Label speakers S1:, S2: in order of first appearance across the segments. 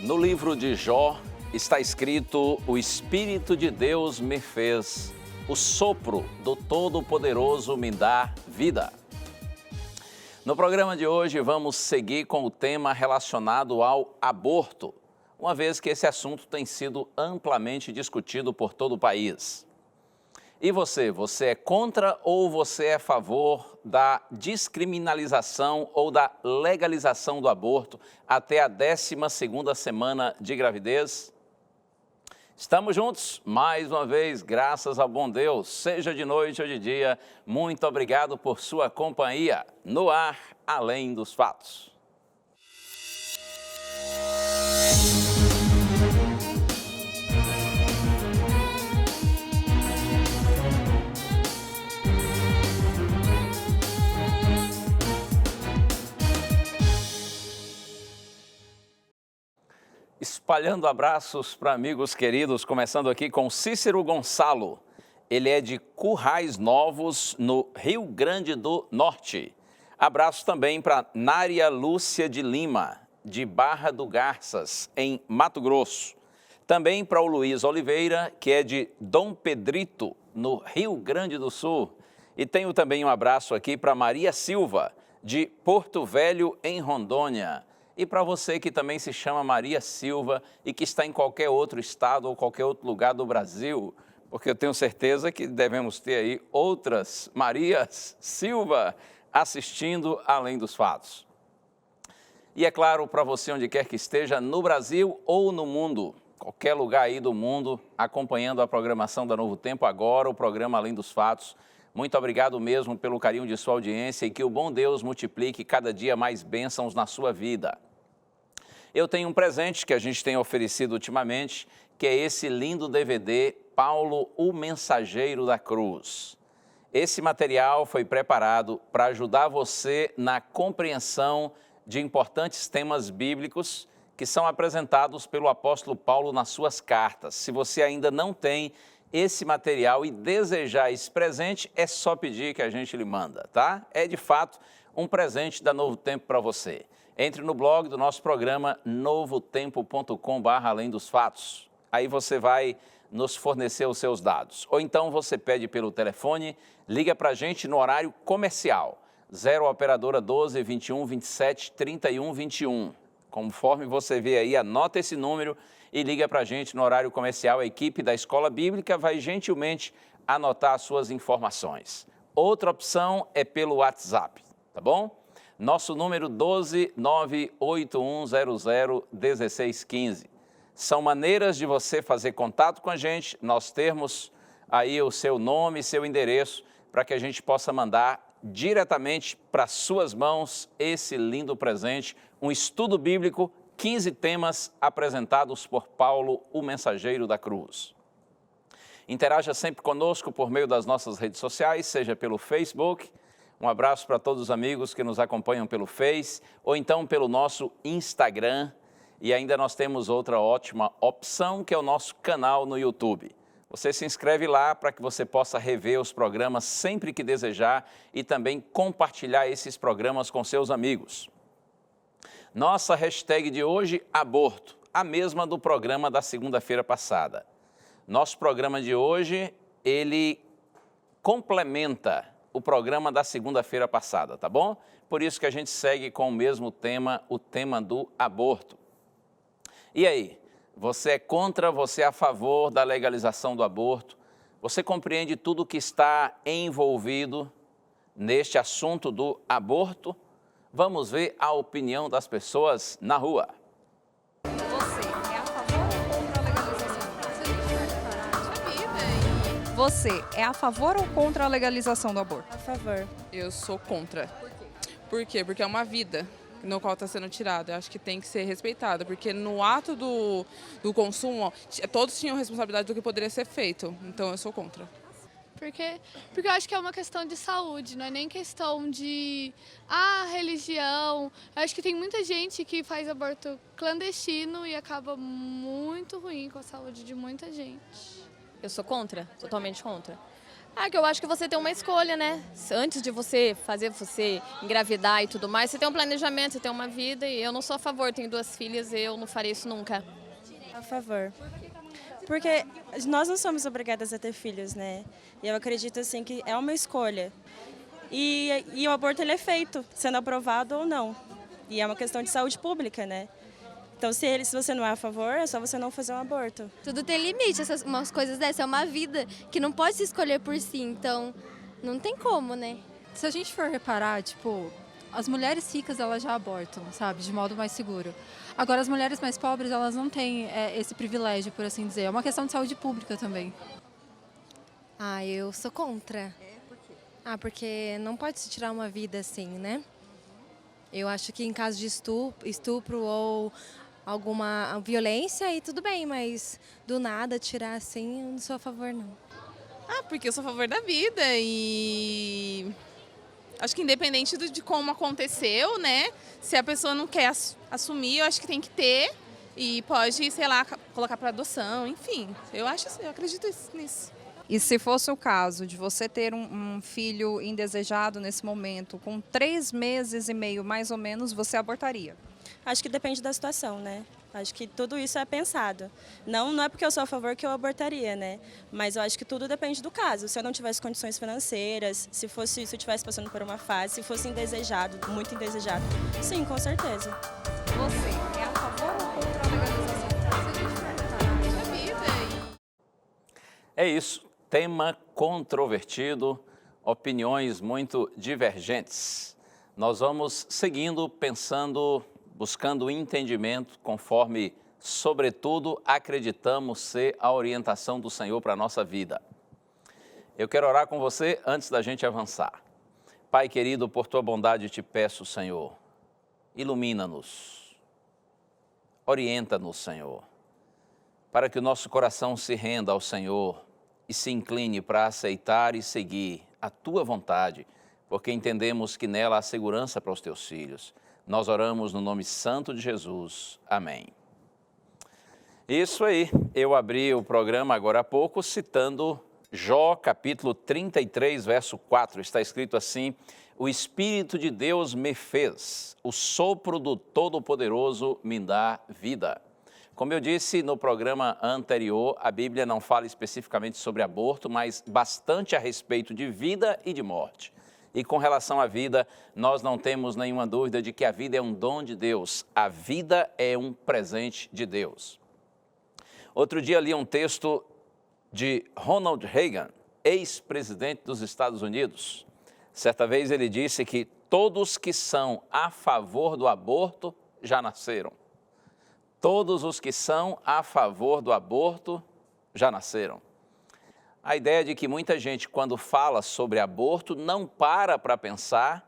S1: No livro de Jó está escrito: o Espírito de Deus me fez, o sopro do Todo-Poderoso me dá vida. No programa de hoje vamos seguir com o tema relacionado ao aborto, uma vez que esse assunto tem sido amplamente discutido por todo o país. E você é contra ou você é a favor da descriminalização ou da legalização do aborto até a 12ª semana de gravidez? Estamos juntos, mais uma vez, graças ao bom Deus, seja de noite ou de dia, muito obrigado por sua companhia. No ar, Além dos Fatos. Espalhando abraços para amigos queridos, começando aqui com Cícero Gonçalo. Ele é de Currais Novos, no Rio Grande do Norte. Abraços também para Nária Lúcia de Lima, de Barra do Garças, em Mato Grosso. Também para o Luiz Oliveira, que é de Dom Pedrito, no Rio Grande do Sul. E tenho também um abraço aqui para Maria Silva, de Porto Velho, em Rondônia. E para você que também se chama Maria Silva e que está em qualquer outro estado ou qualquer outro lugar do Brasil, porque eu tenho certeza que devemos ter aí outras Marias Silva assistindo Além dos Fatos. E é claro, para você onde quer que esteja, no Brasil ou no mundo, qualquer lugar aí do mundo, acompanhando a programação da Novo Tempo agora, o programa Além dos Fatos. Muito obrigado mesmo pelo carinho de sua audiência e que o bom Deus multiplique cada dia mais bênçãos na sua vida. Eu tenho um presente que a gente tem oferecido ultimamente, que é esse lindo DVD, Paulo, o Mensageiro da Cruz. Esse material foi preparado para ajudar você na compreensão de importantes temas bíblicos que são apresentados pelo apóstolo Paulo nas suas cartas. Se você ainda não tem esse material e desejar esse presente, é só pedir que a gente lhe manda, tá? É de fato um presente da Novo Tempo para você. Entre no blog do nosso programa novotempo.com/além dos fatos. Aí você vai nos fornecer os seus dados. Ou então você pede pelo telefone, liga para a gente no horário comercial. 0 operadora 12 21 27 31 21. Conforme você vê aí, anota esse número e liga para a gente no horário comercial. A equipe da Escola Bíblica vai gentilmente anotar as suas informações. Outra opção é pelo WhatsApp, tá bom? Nosso número 12981001615. São maneiras de você fazer contato com a gente, nós termos aí o seu nome e seu endereço para que a gente possa mandar diretamente para suas mãos esse lindo presente, um estudo bíblico, 15 temas apresentados por Paulo, o Mensageiro da Cruz. Interaja sempre conosco por meio das nossas redes sociais, seja pelo Facebook. Um abraço para todos os amigos que nos acompanham pelo Face ou então pelo nosso Instagram. E ainda nós temos outra ótima opção, que é o nosso canal no YouTube. Você se inscreve lá para que você possa rever os programas sempre que desejar e também compartilhar esses programas com seus amigos. Nossa hashtag de hoje, aborto, a mesma do programa da segunda-feira passada. Nosso programa de hoje, ele complementa o programa da segunda-feira passada, tá bom? Por isso que a gente segue com o mesmo tema, o tema do aborto. E aí, você é contra, você é a favor da legalização do aborto? Você compreende tudo que está envolvido neste assunto do aborto? Vamos ver a opinião das pessoas na rua.
S2: Você é a favor ou contra a legalização do aborto?
S3: A favor.
S4: Eu sou contra.
S2: Por quê?
S4: Por quê? Porque é uma vida no qual está sendo tirada. Eu acho que tem que ser respeitada, porque no ato do consumo, todos tinham responsabilidade do que poderia ser feito. Então eu sou contra.
S3: Porque eu acho que é uma questão de saúde, não é nem questão de religião. Eu acho que tem muita gente que faz aborto clandestino e acaba muito ruim com a saúde de muita gente.
S5: Eu sou contra, totalmente contra. Ah, que eu acho que você tem uma escolha, né? Antes de você engravidar e tudo mais, você tem um planejamento, você tem uma vida e eu não sou a favor, tenho 2 filhas e eu não faria isso nunca.
S6: A favor. Porque nós não somos obrigadas a ter filhos, né? E eu acredito, assim, que é uma escolha. E o aborto, ele é feito, sendo aprovado ou não. E é uma questão de saúde pública, né? Então, se você não é a favor, é só você não fazer um aborto.
S7: Tudo tem limite, umas coisas dessas. É uma vida que não pode se escolher por si, então não tem como, né?
S2: Se a gente for reparar, tipo, as mulheres ricas, elas já abortam, sabe? De modo mais seguro. Agora, as mulheres mais pobres, elas não têm esse privilégio, por assim dizer. É uma questão de saúde pública também.
S7: Ah, eu sou contra. Por quê? Ah, porque não pode se tirar uma vida assim, né? Eu acho que em caso de estupro ou alguma violência, aí tudo bem, mas do nada tirar assim, eu não sou a favor, não.
S4: Ah, porque eu sou a favor da vida e acho que independente de como aconteceu, né? Se a pessoa não quer assumir, eu acho que tem que ter e pode, sei lá, colocar para adoção, enfim. Eu acredito nisso.
S2: E se fosse o caso de você ter um filho indesejado nesse momento, com 3 meses e meio mais ou menos, você abortaria?
S6: Acho que depende da situação, né? Acho que tudo isso é pensado. Não é porque eu sou a favor que eu abortaria, né? Mas eu acho que tudo depende do caso. Se eu não tivesse condições financeiras, se eu estivesse passando por uma fase, se fosse indesejado, muito indesejado, sim, com certeza.
S2: Você é a favor ou contra a legalização?
S1: É isso, tema controvertido, opiniões muito divergentes. Nós vamos seguindo, pensando, buscando entendimento, conforme, sobretudo, acreditamos ser a orientação do Senhor para a nossa vida. Eu quero orar com você antes da gente avançar. Pai querido, por tua bondade te peço, Senhor, ilumina-nos, orienta-nos, Senhor, para que o nosso coração se renda ao Senhor e se incline para aceitar e seguir a tua vontade, porque entendemos que nela há segurança para os teus filhos. Nós oramos no nome santo de Jesus. Amém. Isso aí, eu abri o programa agora há pouco citando Jó, capítulo 33, verso 4. Está escrito assim: o Espírito de Deus me fez, o sopro do Todo-Poderoso me dá vida. Como eu disse no programa anterior, a Bíblia não fala especificamente sobre aborto, mas bastante a respeito de vida e de morte. E com relação à vida, nós não temos nenhuma dúvida de que a vida é um dom de Deus. A vida é um presente de Deus. Outro dia li um texto de Ronald Reagan, ex-presidente dos Estados Unidos. Certa vez ele disse que todos que são a favor do aborto já nasceram. Todos os que são a favor do aborto já nasceram. A ideia de que muita gente, quando fala sobre aborto, não para pensar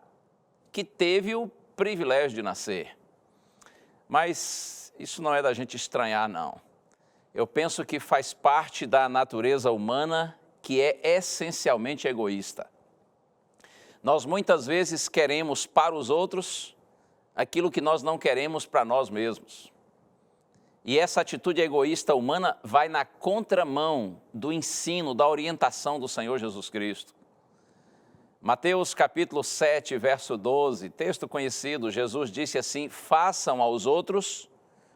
S1: que teve o privilégio de nascer. Mas isso não é da gente estranhar, não. Eu penso que faz parte da natureza humana que é essencialmente egoísta. Nós muitas vezes queremos para os outros aquilo que nós não queremos para nós mesmos. E essa atitude egoísta humana vai na contramão do ensino, da orientação do Senhor Jesus Cristo. Mateus capítulo 7, verso 12, texto conhecido, Jesus disse assim: façam aos outros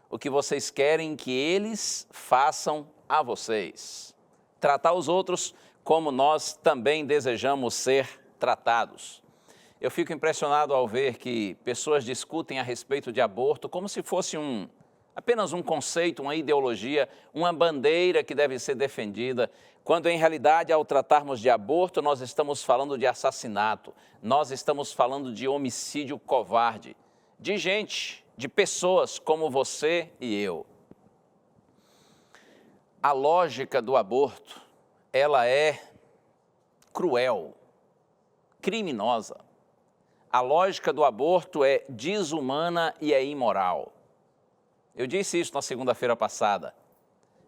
S1: o que vocês querem que eles façam a vocês. Tratar os outros como nós também desejamos ser tratados. Eu fico impressionado ao ver que pessoas discutem a respeito de aborto como se fosse apenas um conceito, uma ideologia, uma bandeira que deve ser defendida, quando em realidade, ao tratarmos de aborto, nós estamos falando de assassinato, nós estamos falando de homicídio covarde, de gente, de pessoas como você e eu. A lógica do aborto, ela é cruel, criminosa. A lógica do aborto é desumana e é imoral. Eu disse isso na segunda-feira passada.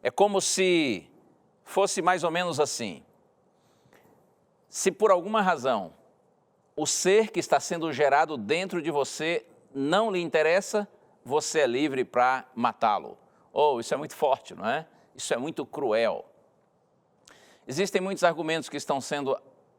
S1: É como se fosse mais ou menos assim. Se por alguma razão o ser que está sendo gerado dentro de você não lhe interessa, você é livre para matá-lo. Oh, isso é muito forte, não é? Isso é muito cruel. Existem muitos argumentos que estão sendo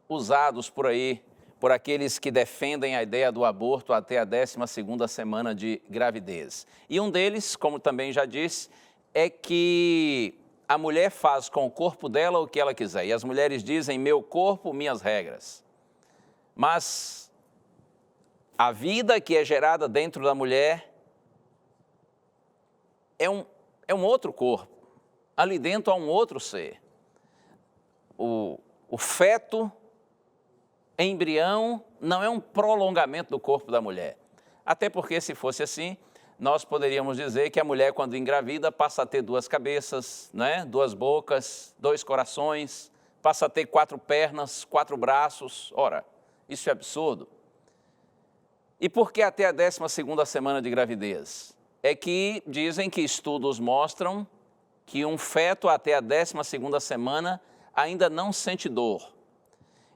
S1: usados por aí, por aqueles que defendem a ideia do aborto até a 12ª semana de gravidez. E um deles, como também já disse, é que a mulher faz com o corpo dela o que ela quiser. E as mulheres dizem, meu corpo, minhas regras. Mas a vida que é gerada dentro da mulher é um outro corpo. Ali dentro há um outro ser. O feto, embrião, não é um prolongamento do corpo da mulher. Até porque, se fosse assim, nós poderíamos dizer que a mulher, quando engravida, passa a ter 2 cabeças, né? 2 bocas, 2 corações, passa a ter 4 pernas, 4 braços. Ora, isso é absurdo. E por que até a 12ª semana de gravidez? É que dizem que estudos mostram que um feto até a 12ª semana ainda não sente dor.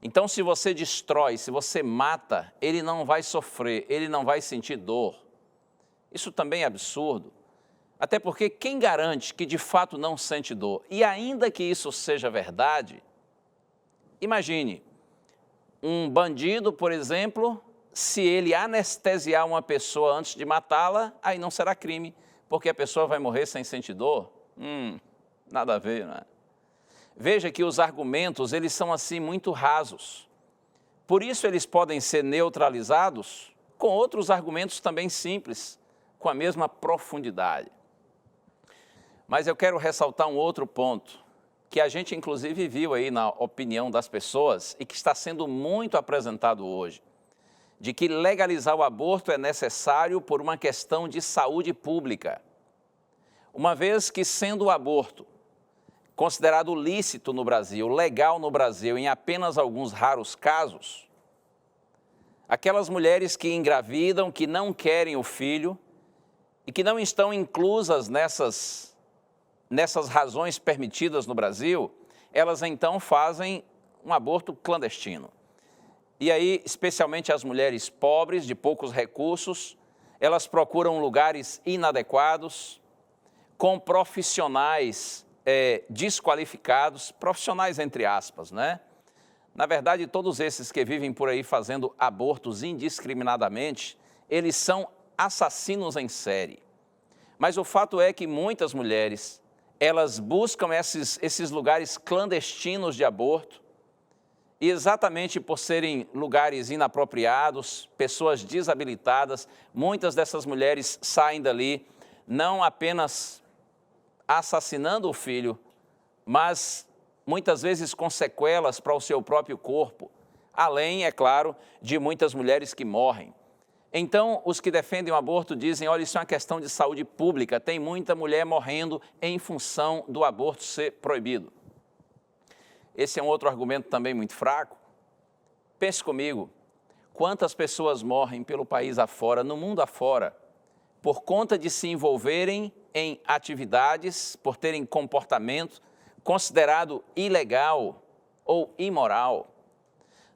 S1: Então, se você destrói, se você mata, ele não vai sofrer, ele não vai sentir dor. Isso também é absurdo. Até porque quem garante que de fato não sente dor? E ainda que isso seja verdade, imagine, um bandido, por exemplo, se ele anestesiar uma pessoa antes de matá-la, aí não será crime, porque a pessoa vai morrer sem sentir dor. Nada a ver, não é? Veja que os argumentos, eles são assim muito rasos. Por isso eles podem ser neutralizados com outros argumentos também simples, com a mesma profundidade. Mas eu quero ressaltar um outro ponto, que a gente inclusive viu aí na opinião das pessoas e que está sendo muito apresentado hoje, de que legalizar o aborto é necessário por uma questão de saúde pública. Uma vez que, sendo o aborto considerado lícito no Brasil, legal no Brasil, em apenas alguns raros casos, aquelas mulheres que engravidam, que não querem o filho e que não estão inclusas nessas razões permitidas no Brasil, elas então fazem um aborto clandestino. E aí, especialmente as mulheres pobres, de poucos recursos, elas procuram lugares inadequados, com profissionais desqualificados, profissionais entre aspas, né? Na verdade, todos esses que vivem por aí fazendo abortos indiscriminadamente, eles são assassinos em série. Mas o fato é que muitas mulheres, elas buscam esses lugares clandestinos de aborto, e exatamente por serem lugares inapropriados, pessoas desabilitadas, muitas dessas mulheres saem dali não apenas assassinando o filho, mas muitas vezes com sequelas para o seu próprio corpo, além, é claro, de muitas mulheres que morrem. Então, os que defendem o aborto dizem, olha, isso é uma questão de saúde pública, tem muita mulher morrendo em função do aborto ser proibido. Esse é um outro argumento também muito fraco. Pense comigo, quantas pessoas morrem pelo país afora, no mundo afora, por conta de se envolverem em atividades, por terem comportamento considerado ilegal ou imoral.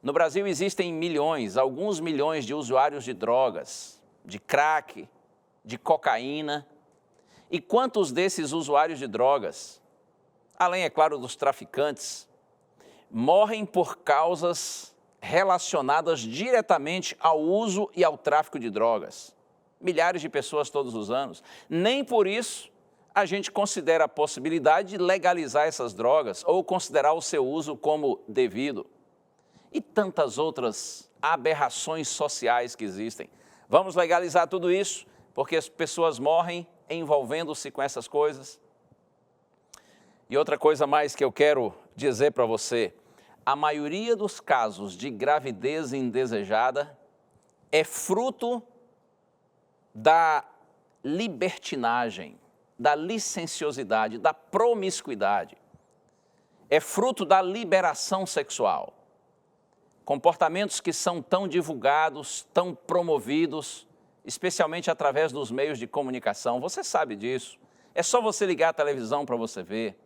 S1: No Brasil existem milhões, alguns milhões de usuários de drogas, de crack, de cocaína. E quantos desses usuários de drogas, além, é claro, dos traficantes, morrem por causas relacionadas diretamente ao uso e ao tráfico de drogas? Milhares de pessoas todos os anos. Nem por isso a gente considera a possibilidade de legalizar essas drogas ou considerar o seu uso como devido. E tantas outras aberrações sociais que existem. Vamos legalizar tudo isso porque as pessoas morrem envolvendo-se com essas coisas? E outra coisa mais que eu quero dizer para você, a maioria dos casos de gravidez indesejada é fruto da libertinagem, da licenciosidade, da promiscuidade. É fruto da liberação sexual. Comportamentos que são tão divulgados, tão promovidos, especialmente através dos meios de comunicação. Você sabe disso. É só você ligar a televisão para você ver.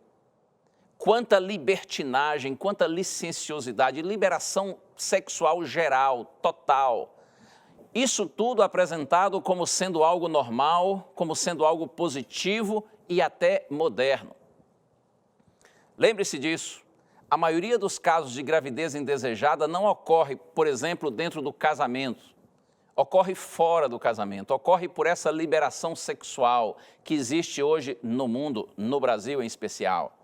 S1: Quanta libertinagem, quanta licenciosidade, liberação sexual geral, total. Isso tudo apresentado como sendo algo normal, como sendo algo positivo e até moderno. Lembre-se disso, a maioria dos casos de gravidez indesejada não ocorre, por exemplo, dentro do casamento. Ocorre fora do casamento, ocorre por essa liberação sexual que existe hoje no mundo, no Brasil em especial.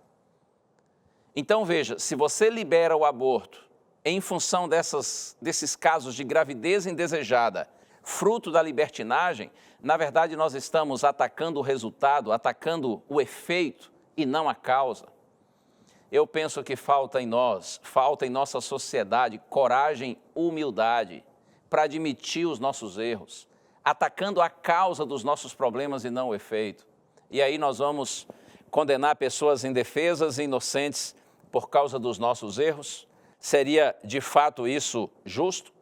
S1: Então veja, se você libera o aborto em função desses casos de gravidez indesejada, fruto da libertinagem, na verdade nós estamos atacando o resultado, atacando o efeito e não a causa. Eu penso que falta em nós, falta em nossa sociedade coragem, humildade para admitir os nossos erros, atacando a causa dos nossos problemas e não o efeito. E aí nós vamos condenar pessoas indefesas e inocentes por causa dos nossos erros? Seria de fato isso justo?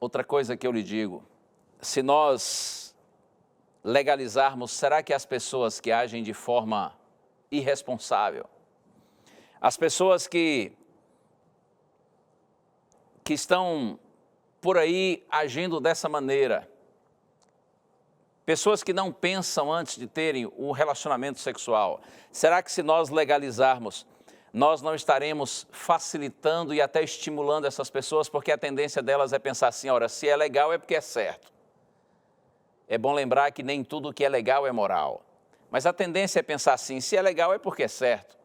S1: Outra coisa que eu lhe digo, se nós legalizarmos, será que as pessoas que agem de forma irresponsável, as pessoas que estão por aí agindo dessa maneira, pessoas que não pensam antes de terem um relacionamento sexual, será que se nós legalizarmos, nós não estaremos facilitando e até estimulando essas pessoas, porque a tendência delas é pensar assim, ora, se é legal é porque é certo. É bom lembrar que nem tudo que é legal é moral, mas a tendência é pensar assim, se é legal é porque é certo.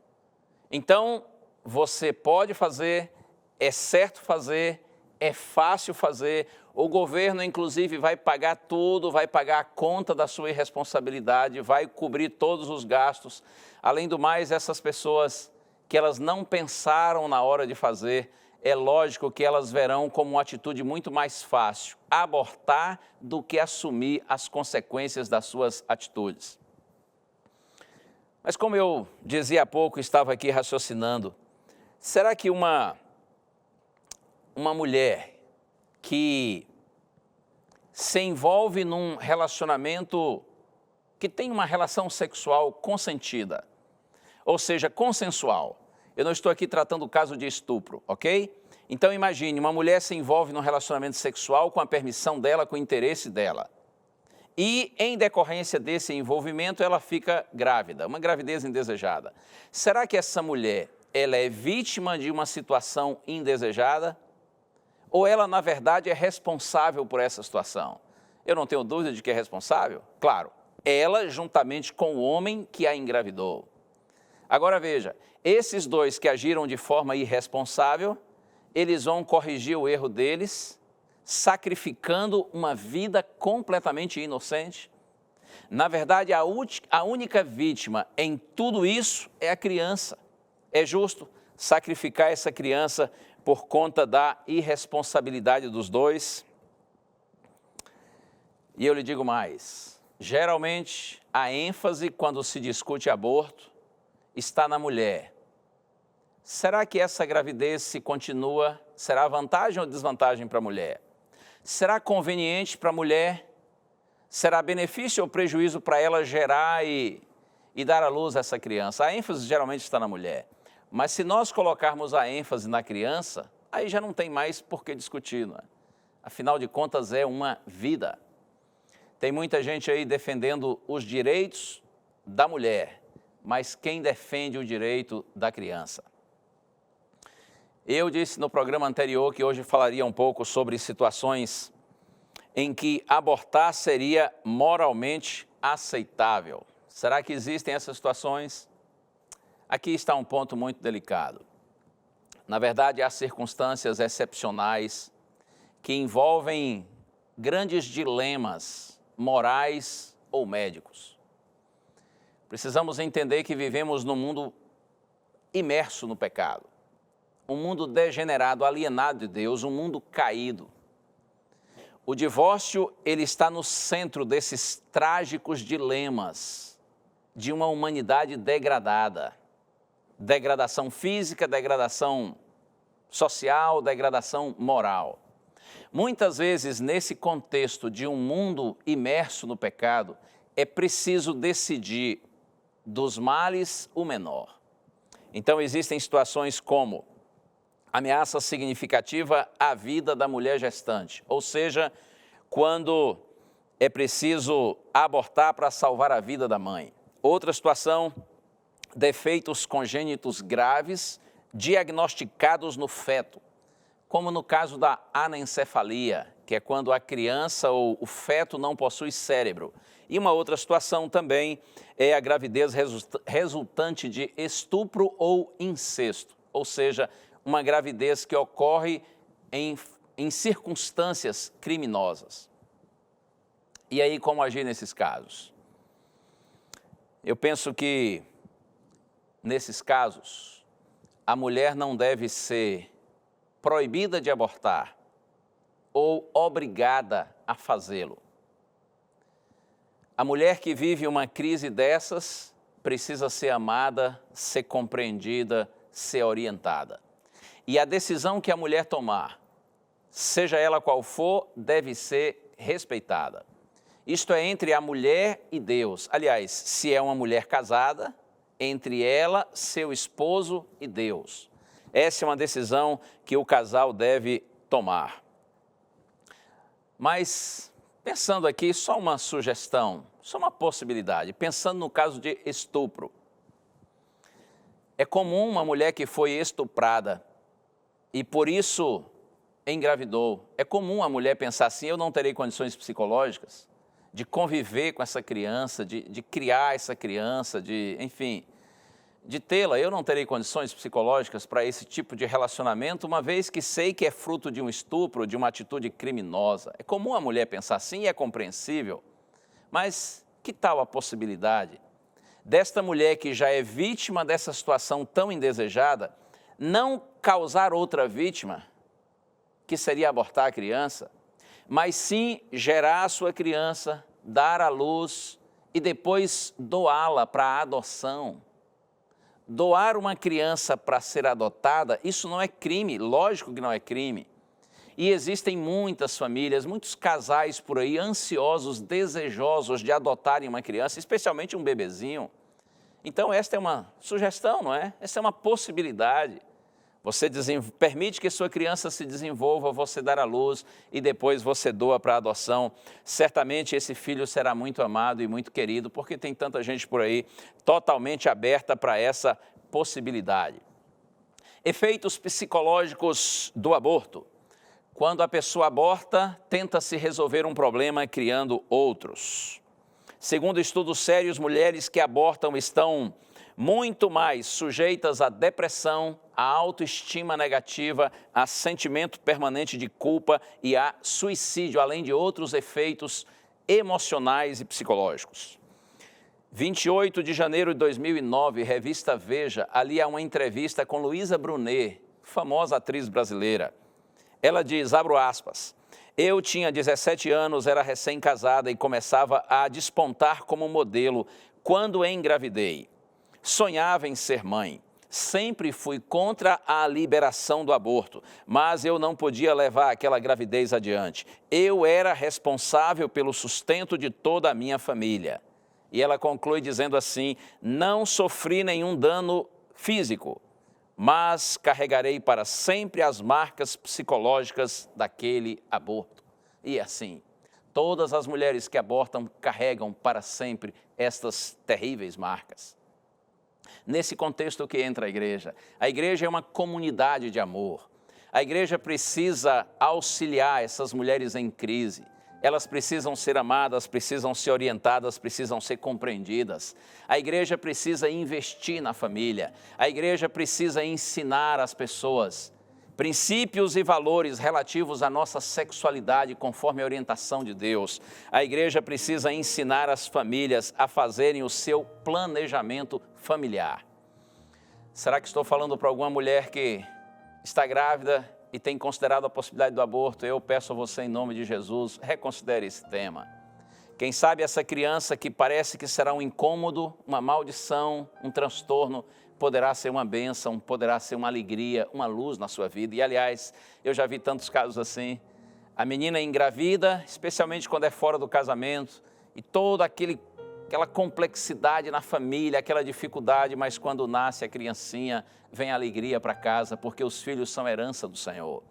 S1: Então, você pode fazer, é certo fazer, é fácil fazer, o governo, inclusive, vai pagar tudo, vai pagar a conta da sua irresponsabilidade, vai cobrir todos os gastos. Além do mais, essas pessoas que elas não pensaram na hora de fazer, é lógico que elas verão como uma atitude muito mais fácil abortar do que assumir as consequências das suas atitudes. Mas como eu dizia há pouco, estava aqui raciocinando, será que uma mulher que se envolve num relacionamento que tem uma relação sexual consentida, ou seja, consensual. Eu não estou aqui tratando o caso de estupro, ok? Então imagine, uma mulher se envolve num relacionamento sexual com a permissão dela, com o interesse dela. E em decorrência desse envolvimento, ela fica grávida, uma gravidez indesejada. Será que essa mulher, ela é vítima de uma situação indesejada? Ou ela, na verdade, é responsável por essa situação? Eu não tenho dúvida de que é responsável. Claro, ela juntamente com o homem que a engravidou. Agora veja, esses dois que agiram de forma irresponsável, eles vão corrigir o erro deles, sacrificando uma vida completamente inocente. Na verdade, a única vítima em tudo isso é a criança. É justo sacrificar essa criança por conta da irresponsabilidade dos dois? E eu lhe digo mais, geralmente a ênfase quando se discute aborto está na mulher. Será que essa gravidez se continua, será vantagem ou desvantagem para a mulher? Será conveniente para a mulher? Será benefício ou prejuízo para ela gerar e dar à luz essa criança? A ênfase geralmente está na mulher. Mas se nós colocarmos a ênfase na criança, aí já não tem mais por que discutir, não é? Afinal de contas, é uma vida. Tem muita gente aí defendendo os direitos da mulher, mas quem defende o direito da criança? Eu disse no programa anterior que hoje falaria um pouco sobre situações em que abortar seria moralmente aceitável. Será que existem essas situações? Aqui está um ponto muito delicado. Na verdade, há circunstâncias excepcionais que envolvem grandes dilemas morais ou médicos. Precisamos entender que vivemos num mundo imerso no pecado, um mundo degenerado, alienado de Deus, um mundo caído. O divórcio, ele está no centro desses trágicos dilemas de uma humanidade degradada. Degradação física, degradação social, degradação moral. Muitas vezes, nesse contexto de um mundo imerso no pecado, é preciso decidir dos males o menor. Então, existem situações como ameaça significativa à vida da mulher gestante, ou seja, quando é preciso abortar para salvar a vida da mãe. Outra situação, defeitos congênitos graves diagnosticados no feto, como no caso da anencefalia, que é quando a criança ou o feto não possui cérebro. E uma outra situação também é a gravidez resultante de estupro ou incesto, ou seja, uma gravidez que ocorre em circunstâncias criminosas. E aí, como agir nesses casos? Eu penso que, nesses casos, a mulher não deve ser proibida de abortar ou obrigada a fazê-lo. A mulher que vive uma crise dessas precisa ser amada, ser compreendida, ser orientada. E a decisão que a mulher tomar, seja ela qual for, deve ser respeitada. Isto é entre a mulher e Deus. Aliás, se é uma mulher casada, entre ela, seu esposo e Deus. Essa é uma decisão que o casal deve tomar. Mas, pensando aqui, só uma sugestão, só uma possibilidade, pensando no caso de estupro. É comum uma mulher que foi estuprada e por isso engravidou. É comum a mulher pensar assim, eu não terei condições psicológicas de conviver com essa criança, de criar essa criança, enfim, de tê-la. Eu não terei condições psicológicas para esse tipo de relacionamento, uma vez que sei que é fruto de um estupro, de uma atitude criminosa. É comum a mulher pensar assim e é compreensível. Mas que tal a possibilidade desta mulher que já é vítima dessa situação tão indesejada, não causar outra vítima, que seria abortar a criança, mas sim gerar a sua criança, dar à luz e depois doá-la para a adoção? Doar uma criança para ser adotada, isso não é crime, lógico que não é crime. E existem muitas famílias, muitos casais por aí ansiosos, desejosos de adotarem uma criança, especialmente um bebezinho. Então esta é uma sugestão, não é? Essa é uma possibilidade. Você permite que sua criança se desenvolva, você dar à luz e depois você doa para a adoção. Certamente esse filho será muito amado e muito querido, porque tem tanta gente por aí totalmente aberta para essa possibilidade. Efeitos psicológicos do aborto. Quando a pessoa aborta, tenta-se resolver um problema criando outros. Segundo estudos sérios, mulheres que abortam estão muito mais sujeitas à depressão, à autoestima negativa, a sentimento permanente de culpa e a suicídio, além de outros efeitos emocionais e psicológicos. 28 de janeiro de 2009, revista Veja, ali há uma entrevista com Luísa Brunet, famosa atriz brasileira. Ela diz, abro aspas, eu tinha 17 anos, era recém-casada e começava a despontar como modelo quando engravidei. Sonhava em ser mãe. Sempre fui contra a liberação do aborto, mas eu não podia levar aquela gravidez adiante. Eu era responsável pelo sustento de toda a minha família. E ela conclui dizendo assim, não sofri nenhum dano físico, mas carregarei para sempre as marcas psicológicas daquele aborto. E assim, todas as mulheres que abortam carregam para sempre estas terríveis marcas. Nesse contexto que entra a igreja é uma comunidade de amor. A igreja precisa auxiliar essas mulheres em crise. Elas precisam ser amadas, precisam ser orientadas, precisam ser compreendidas. A igreja precisa investir na família. A igreja precisa ensinar as pessoas princípios e valores relativos à nossa sexualidade conforme a orientação de Deus. A igreja precisa ensinar as famílias a fazerem o seu planejamento familiar. Será que estou falando para alguma mulher que está grávida e tem considerado a possibilidade do aborto? Eu peço a você, em nome de Jesus, reconsidere esse tema. Quem sabe essa criança que parece que será um incômodo, uma maldição, um transtorno, poderá ser uma bênção, poderá ser uma alegria, uma luz na sua vida. E, aliás, eu já vi tantos casos assim. A menina engravida, especialmente quando é fora do casamento, e toda aquela complexidade na família, aquela dificuldade, mas quando nasce a criancinha, vem a alegria para casa, porque os filhos são herança do Senhor.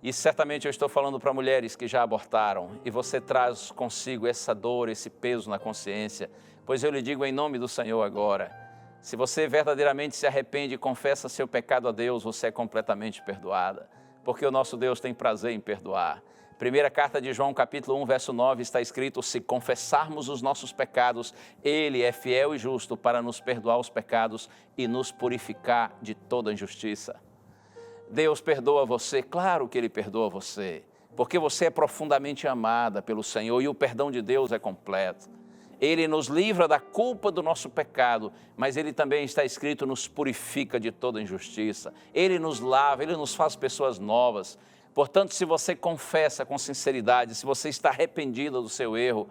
S1: E certamente eu estou falando para mulheres que já abortaram, e você traz consigo essa dor, esse peso na consciência, pois eu lhe digo em nome do Senhor agora, Se você verdadeiramente se arrepende e confessa seu pecado a Deus, você é completamente perdoada, porque o nosso Deus tem prazer em perdoar. Primeira carta de João, capítulo 1, verso 9, está escrito: se confessarmos os nossos pecados, Ele é fiel e justo para nos perdoar os pecados e nos purificar de toda injustiça. Deus perdoa você, claro que Ele perdoa você, porque você é profundamente amada pelo Senhor e o perdão de Deus é completo. Ele nos livra da culpa do nosso pecado, mas Ele também, está escrito, nos purifica de toda injustiça. Ele nos lava, Ele nos faz pessoas novas. Portanto, se você confessa com sinceridade, se você está arrependida do seu erro,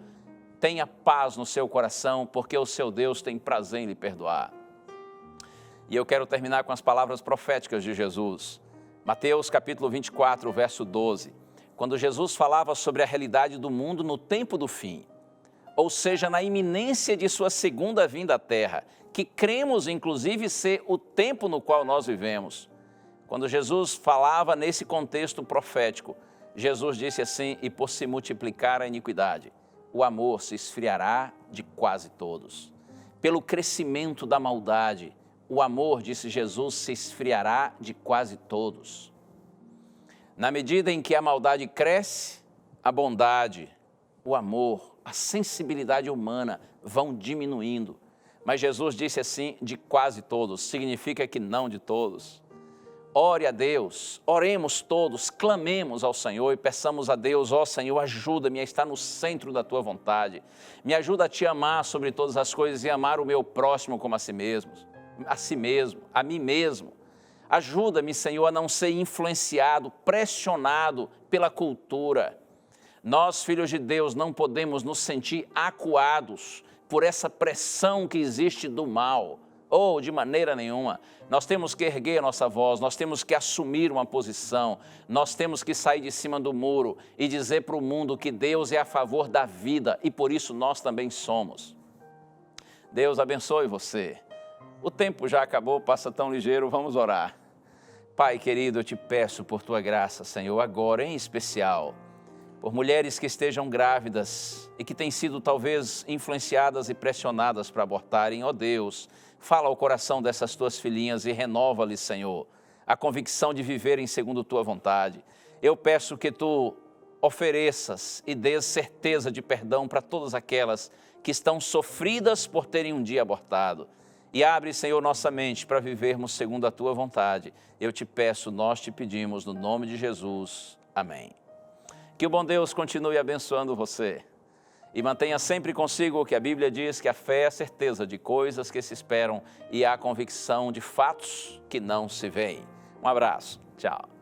S1: tenha paz no seu coração, porque o seu Deus tem prazer em lhe perdoar. E eu quero terminar com as palavras proféticas de Jesus. Mateus capítulo 24, verso 12. Quando Jesus falava sobre a realidade do mundo no tempo do fim, ou seja, na iminência de sua segunda vinda à terra, que cremos inclusive ser o tempo no qual nós vivemos. Quando Jesus falava nesse contexto profético, Jesus disse assim: e por se multiplicar a iniquidade, o amor se esfriará de quase todos. Pelo crescimento da maldade, o amor, disse Jesus, se esfriará de quase todos. Na medida em que a maldade cresce, a bondade, o amor, a sensibilidade humana vão diminuindo. Mas Jesus disse assim, de quase todos, significa que não de todos. Ore a Deus, oremos todos, clamemos ao Senhor e peçamos a Deus: ó Senhor, ajuda-me a estar no centro da Tua vontade. Me ajuda a Te amar sobre todas as coisas e amar o meu próximo como a si mesmo, a mim mesmo. Ajuda-me, Senhor, a não ser influenciado, pressionado pela cultura. Nós, filhos de Deus, não podemos nos sentir acuados por essa pressão que existe do mal, ou de maneira nenhuma. Nós temos que erguer a nossa voz, nós temos que assumir uma posição, nós temos que sair de cima do muro e dizer para o mundo que Deus é a favor da vida e por isso nós também somos. Deus abençoe você. O tempo já acabou, passa tão ligeiro, vamos orar. Pai querido, eu te peço por Tua graça, Senhor, agora em especial, por mulheres que estejam grávidas e que têm sido talvez influenciadas e pressionadas para abortarem. Ó Deus, fala ao coração dessas Tuas filhinhas e renova-lhes, Senhor, a convicção de viverem segundo Tua vontade. Eu peço que Tu ofereças e dês certeza de perdão para todas aquelas que estão sofridas por terem um dia abortado. E abre, Senhor, nossa mente para vivermos segundo a Tua vontade. Eu te peço, nós te pedimos, no nome de Jesus. Amém. Que o bom Deus continue abençoando você e mantenha sempre consigo o que a Bíblia diz, que a fé é a certeza de coisas que se esperam e a convicção de fatos que não se veem. Um abraço, tchau.